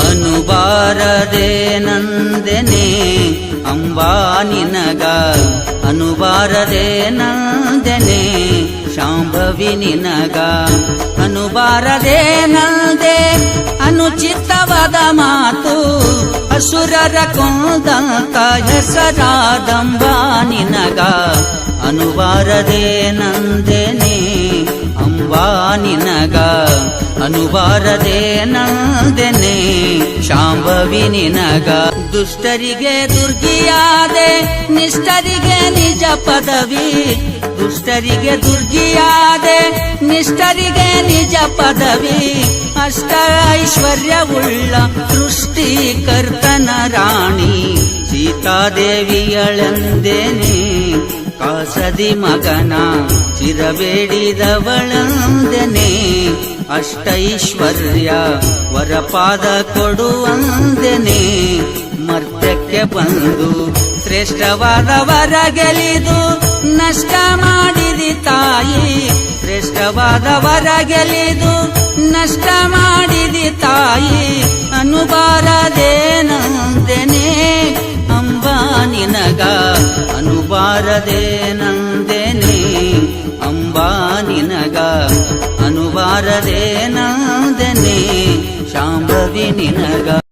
ಅನುಬಾರದೆ ನಂದೆನೆ ಅಂಬಾ ನಿನಗ ಅನುಬಾರದೆ ನಂದೆನೆ ಶಾಂಭವಿ ನಿನಗ ಅನುಬಾರದೆ ನಂದೆ ಅನುಚಿತವಾದ ಮಾತು ಅಸುರರ ಕೊಂದಂತ ಹೆಸರಾದಂಬಾ ನಿನಗ ಅನುಬಾರದೆ ನಂದೆನೆ ಅಂಬಾ ನಿನಗ ಅನುಬಾರದೆ ನಂದೆನೆ ಶಾಂಭವಿ ನಿನಗ ದುಷ್ಟರಿಗೆ ದುರ್ಗಿಯಾದೆ ನಿಷ್ಠರಿಗೆ ನಿಜ ಪದವಿ ದುಷ್ಟರಿಗೆ ದುರ್ಗಿಯಾದೆ ನಿಷ್ಠರಿಗೆ ನಿಜ ಪದವಿ ಅಷ್ಟ ಐಶ್ವರ್ಯವುಳ್ಳ ಸೃಷ್ಟಿಕರ್ತನ ರಾಣಿ ಸೀತಾದೇವಿಯಳೆಂದೇನೆ ಕಾಸದಿ ಮಗನ ಚಿರಬೇಡಿದವಳಂದೆನೆ ಅಷ್ಟೈಶ್ವರ್ಯ ವರಪಾದ ಕೊಡುವಂದೆನೆ ಮರ್ತ್ಯಕ್ಕೆ ಬಂದು ಶ್ರೇಷ್ಠವಾದ ವರ ಗೆಲಿದು ನಷ್ಟ ಮಾಡಿದಿ ತಾಯಿ ಶ್ರೇಷ್ಠವಾದ ವರ ಗೆಲಿದು ನಷ್ಟ ಮಾಡಿದಿ ತಾಯಿ ಅನುಬಾರದೆ ನಂದೆನೆ ಅಂಬಾ ನಿನಗ ಅನುಬಾರದೆ ನಂದೆನೆ ಅಂಬಾ ನಿನಗ ಅನುಬಾರದೆ ನಂದೆನೆ ಶಾಂಭವಿ ನಿನಗ